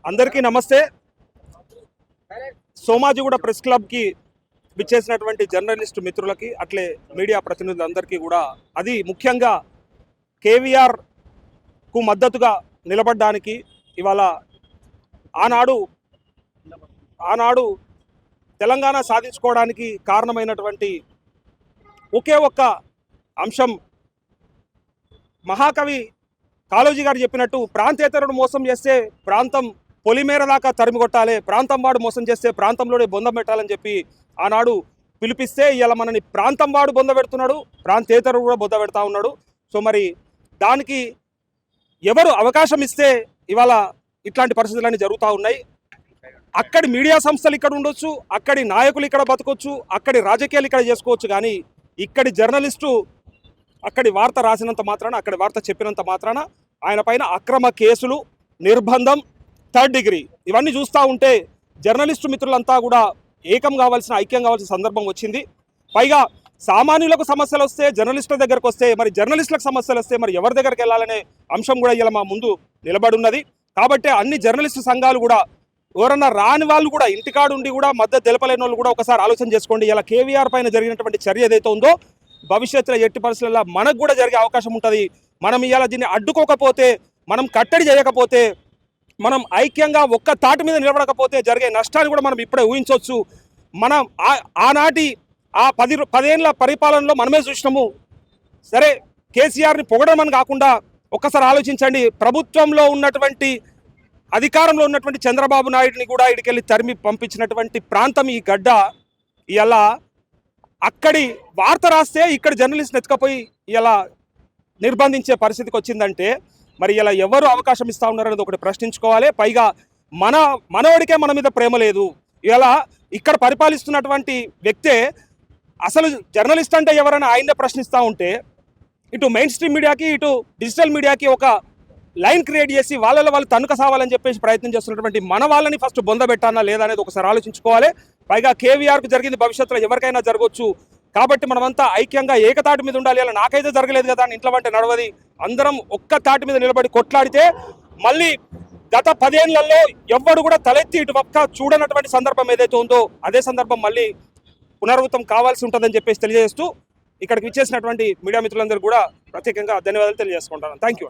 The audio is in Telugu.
అందరికీ నమస్తే. సోమాజిగూడ ప్రెస్ క్లబ్కి విచ్చేసినటువంటి జర్నలిస్టు మిత్రులకి అట్లే మీడియా ప్రతినిధులందరికీ కూడా అది ముఖ్యంగా కేవీఆర్కు మద్దతుగా నిలబడడానికి ఇవాళ ఆనాడు తెలంగాణ సాధించుకోవడానికి కారణమైనటువంటి ఒకే ఒక్క అంశం, మహాకవి కాళోజీ గారు చెప్పినట్టు ప్రాంతేతరుడు మోసం చేస్తే ప్రాంతం పొలిమేర దాకా తరిమి కొట్టాలి, ప్రాంతం వాడు మోసం చేస్తే ప్రాంతంలోనే బొందం పెట్టాలని చెప్పి ఆనాడు పిలిపిస్తే ఇవాళ మనని ప్రాంతం వాడు బొంద పెడుతున్నాడు, ప్రాంతేతరుడు కూడా బొంద పెడతా ఉన్నాడు. సో మరి దానికి ఎవరు అవకాశం ఇస్తే ఇవాళ ఇట్లాంటి పరిస్థితులన్నీ జరుగుతూ ఉన్నాయి. అక్కడి మీడియా సంస్థలు ఇక్కడ ఉండొచ్చు, అక్కడి నాయకులు ఇక్కడ బతకొచ్చు, అక్కడి రాజకీయాలు ఇక్కడ చేసుకోవచ్చు, కానీ ఇక్కడి జర్నలిస్టు అక్కడి వార్త రాసినంత మాత్రాన, అక్కడి వార్త చెప్పినంత మాత్రాన ఆయన పైన అక్రమ కేసులు, నిర్బంధం, 3rd డిగ్రీ ఇవన్నీ చూస్తూ ఉంటే జర్నలిస్టు మిత్రులంతా కూడా ఐక్యం కావాల్సిన సందర్భం వచ్చింది. పైగా సామాన్యులకు సమస్యలు వస్తే జర్నలిస్టుల దగ్గరకు వస్తే, మరి జర్నలిస్టులకు సమస్యలు వస్తే మరి ఎవరి దగ్గరికి వెళ్ళాలనే అంశం కూడా ఇలా మా ముందు నిలబడున్నది. కాబట్టి అన్ని జర్నలిస్టు సంఘాలు కూడా ఎవరన్నా రాని వాళ్ళు కూడా ఇంటికాడుండి కూడా మద్దతు తెలపలేని వాళ్ళు కూడా ఒకసారి ఆలోచన చేసుకోండి. ఇలా కేవీఆర్ పైన జరిగినటువంటి చర్య ఏదైతే ఉందో భవిష్యత్తులో ఎట్టి పరిస్థితుల్లో మనకు కూడా జరిగే అవకాశం ఉంటుంది. మనం ఇవాళ దీన్ని అడ్డుకోకపోతే, మనం కట్టడి చేయకపోతే, మనం ఐక్యంగా ఒక్క తాటి మీద నిలబడకపోతే జరిగే నష్టాన్ని కూడా మనం ఇప్పుడే ఊహించవచ్చు. మనం ఆనాటి ఆ 10 ఏళ్ళ పరిపాలనలో మనమే చూసినాము. సరే, కేసీఆర్ని పొగడడం అని కాకుండా ఒక్కసారి ఆలోచించండి. ప్రభుత్వంలో ఉన్నటువంటి, అధికారంలో ఉన్నటువంటి చంద్రబాబు నాయుడిని కూడా ఇడికెళ్ళి తరిమి పంపించినటువంటి ప్రాంతం ఈ గడ్డ. ఇలా అక్కడి వార్త రాస్తే ఇక్కడ జర్నలిస్ట్ని ఎత్తుకపోయి ఇలా నిర్బంధించే పరిస్థితికి వచ్చిందంటే మరి ఇలా ఎవరు అవకాశం ఇస్తూ ఉన్నారనేది ఒకటి ప్రశ్నించుకోవాలి. పైగా మనోడికే మన మీద ప్రేమ లేదు. ఇలా ఇక్కడ పరిపాలిస్తున్నటువంటి వ్యక్తే అసలు జర్నలిస్ట్ అంటే ఎవరైనా ఆయన్నే ప్రశ్నిస్తూ ఉంటే ఇటు మెయిన్ స్ట్రీమ్ మీడియాకి, ఇటు డిజిటల్ మీడియాకి ఒక లైన్ క్రియేట్ చేసి వాళ్ళలో వాళ్ళు తనుక సావాలని చెప్పేసి ప్రయత్నం చేస్తున్నటువంటి మన వాళ్ళని ఫస్ట్ బొంద పెట్టానా లేదా అనేది ఒకసారి ఆలోచించుకోవాలి. పైగా కేవీఆర్కు జరిగింది, భవిష్యత్తులో ఎవరికైనా జరగవచ్చు. కాబట్టి మనమంతా ఐక్యంగా ఏకతాటి మీద ఉండాలి. అలా నాకైతే జరగలేదు కదా అని ఇంట్లో అంటే నడవది. అందరం ఒక్క తాటి మీద నిలబడి కొట్లాడితే మళ్ళీ గత 10 ఏళ్లలో ఎవ్వడు కూడా తలెత్తి ఇటు పక్క చూడనటువంటి సందర్భం ఏదైతే ఉందో అదే సందర్భం మళ్ళీ పునరావృతం కావాల్సి ఉంటుందని చెప్పేసి తెలియజేస్తూ ఇక్కడికి విచ్చేసినటువంటి మీడియా మిత్రులందరూ కూడా ప్రత్యేకంగా ధన్యవాదాలు తెలియజేసుకుంటాను. Thank you.